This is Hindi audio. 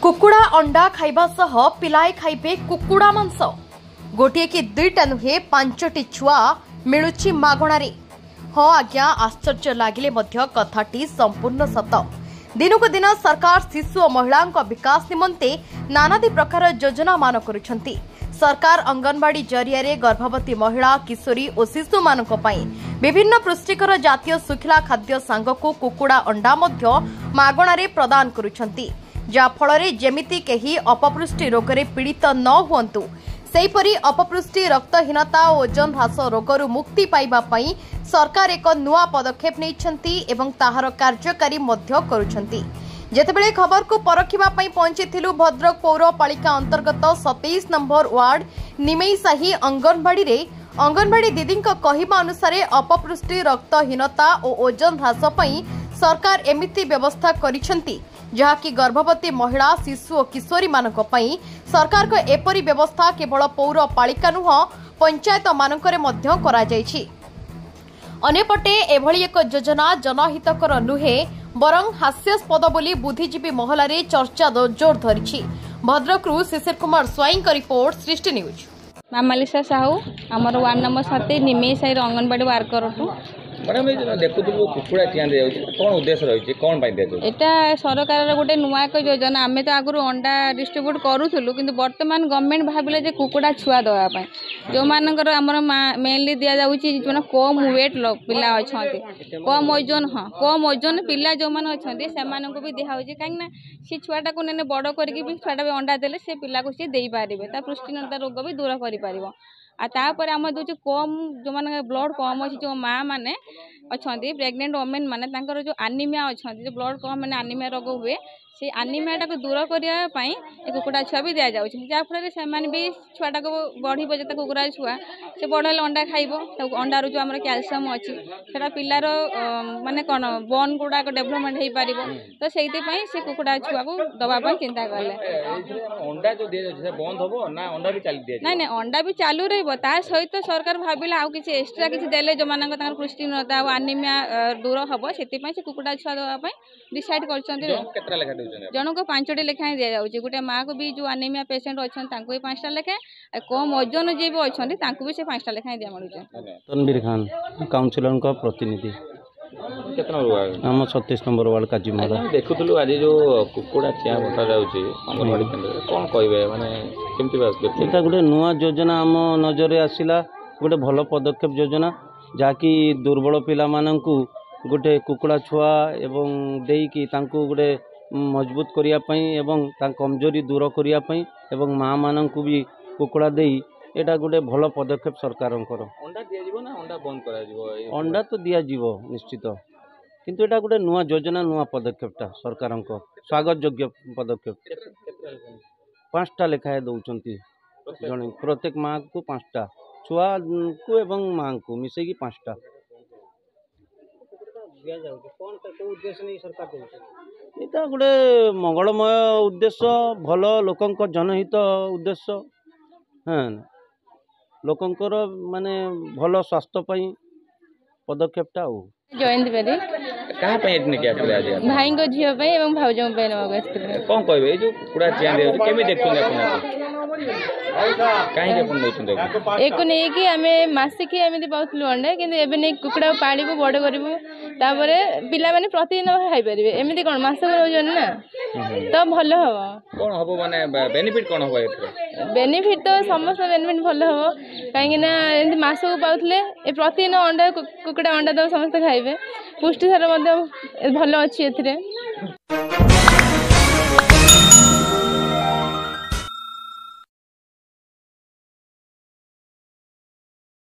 कुकुड़ा अंडा खाइबा सह पिलाए खाइबे कुकुड़ा मांस। गोटे कि दुईटा नुहे 5टी छुआ मिलुछि मागणारे। हाँ आज्ञा, आश्चर्य लागिले मध्य कथाटी संपूर्ण सत। दिनकु दिन सरकार शिशु और महिला विकास निमंते नानादी प्रकार योजना मान करुछंती। सरकार अंगनवाड़ी जरिया गर्भवती महिला, किशोरी और शिशु मानक पई विभिन्न पुष्टिकर जातीय सुखिला खाद्य सांगकु कुकुड़ा अंडा मध्य मागणारे प्रदान करुछंती, जा फଳରେ जेमिति केही अपपुष्टि रोगरे पीड़ित न हुअन्तु। सेहीपरि अपपुष्टि, रक्तहीनता और ओजन ह्रास रोगरु मुक्ति पाइबा पई सरकार एक नुआ पदक्षेप नेइछंती एवं ताहार कार्यकारी मध्य करुछंती। जेतेबेले खबर को परखिबा पई पहुंचीथिलु भद्रक पौरपालिका अंतर्गत 27 नंबर वार्ड निमेईसाही अंगनवाड़ी दीदींक कहिबा अनुसार अपपुष्टि, रक्तहीनता और ओजन ह्रास पई सरकार एमिति व्यवस्था करिछंती, जहाँकि गर्भवती महिला, शिशु और किशोरी मानक पई सरकार को एपरी व्यवस्था केवल पौरपालिका नुह पंचायत मानकरे मध्य करा जायछि। अन्यपटे एभली एक योजना जनहितकर नुहे बरं हास्यास्पद बोली बुद्धिजीवी महलारे चर्चा जोर धरिछि। भद्रकरू शिशिर कुमार स्वाईंक रिपोर्ट, सृष्टि न्यूज। मामालिसा साहू आमर वार्ड नंबर 7 निमेई साही अंगनवाड़ी वर्कर। मैडम देखु कुकुड़ा चिया कौन उद्देश्य रही कौन एटा सरकार गोटे नुआ एक योजना। आम तो आगु अंडा डिस्ट्रीब्यूट करूँ कि बर्तमान गवर्नमेंट भाविले जे कुकुड़ा छुआ देवाई जो मानकर आमर मेनली दि जाऊँगी जो कम वेट पिला अच्छा कम ओजन, हाँ कम ओजन पिला जो मैंने अच्छा से भी दिखाई कहीं सी छुआटा को ने बड़ करके छुआटा भी अंडा देले से पिला को सी दे पारे पुष्टिहीनता रोग भी दूर कर तापर आम दूसरे कम जो मैंने ब्लड कम अच्छी जो माँ मैंने अच्छा प्रेग्नेंट वोमेन मैंने जो आनीमिया अच्छा जो ब्लड कम मैंने आनीमिया रोग हुए से आनीमिया टाक दूर करने कुकुड़ा छुआ भी दि जाऊँगी जहाँफल से भी छुआटा को बढ़ जो कुकुड़ा छुआ से बड़ अंडा खाइब अंडार जो आम कैल्शियम अच्छी से पिलार माने कौन बोन गुड़ाक डेभलपमेंट हो पार तो से कुकुड़ा छुआ को दवाई चिंता कले ना अंडा भी चालू रहा सहित सरकार भाविले आउ कि एक्सट्रा किसी देले जो मान पुष्टिहीनता और आनीमिया दूर हम से कुकुड़ा छुआ देवाई डिसाइड कर जनक 5टी लेखाएं दि जाऊँगी। गोटे माँ को भी जो आनीमिया पेसेंट अच्छा भी 5टा लेखाएं कम ओजन जी भी अच्छा भी से 5टा लेखाएं दिया मिलूँ। तनवीर खान काउंसिलर का प्रतिनिधि आम 36 नंबर वार्ड काजीमरा। देखुलु आज जो कुकुड़ा चिया बटा जाऊँगी अंगनवाड़ी केन्द्र कौन कहे माने केमती गोटे नुआ योजना आम नजर आसला, गोटे भल पदक्षेप योजना जहाँकि दुर्बल पिला माननकु गोटे कुकुड़ा छुआ एवं देकी तांकु गोटे मजबूत करने एवं कमजोरी दूर करने एवं माँ माननकु भी कुकुड़ा देई एटा गोटे भल पदक्षेप सरकार। अंडा दिया ना अंडा बंद करा अंडा तो दिया निश्चित, किंतु एटा गोटे नुआ योजना नुआ पदक्षेपटा सरकार स्वागत योग्य पदक्षेप। 5टा लेखाएं दौरान जन प्रत्येक माँ को 5टा छुआ को एवं माँ को मिसेकी 5टा এটা गोटे मंगलमय उद्देश्य, भल लोकंक जनहित उद्देश्य। हाँ लोकंकर माने भल स्वास्थ्य पई पदक्षेपटा। जयंती बेरी कहाँ पे इतने क्या करे आज भाई को झियो पे एवं भाउजों पे नमस्ते कौन कहबे जो पूरा चिया दे केमे देखुन अपन काहे के अपन नोचन देख एको नै कि हमें मासिकी एमिति पाउथलु अंडे किंतु एबे नै कुकुड़ा पाळीबो बड़ करबो तापरे पिला माने प्रतिदिन खाइ परिबे एमिति कोन मास रोजन ना तो भलो हबो कोन हबो माने बेनिफिट कोन हबो एते बेनिफिट तो समस्त बेनिफिट भलो हबो काहे ना एमिति मास को पाउथले ए प्रतिदिन अंडा कुकुड़ा अंडा तो समस्त खाइबे पुष्टि सार मध्ये भलो अछि एथिरे।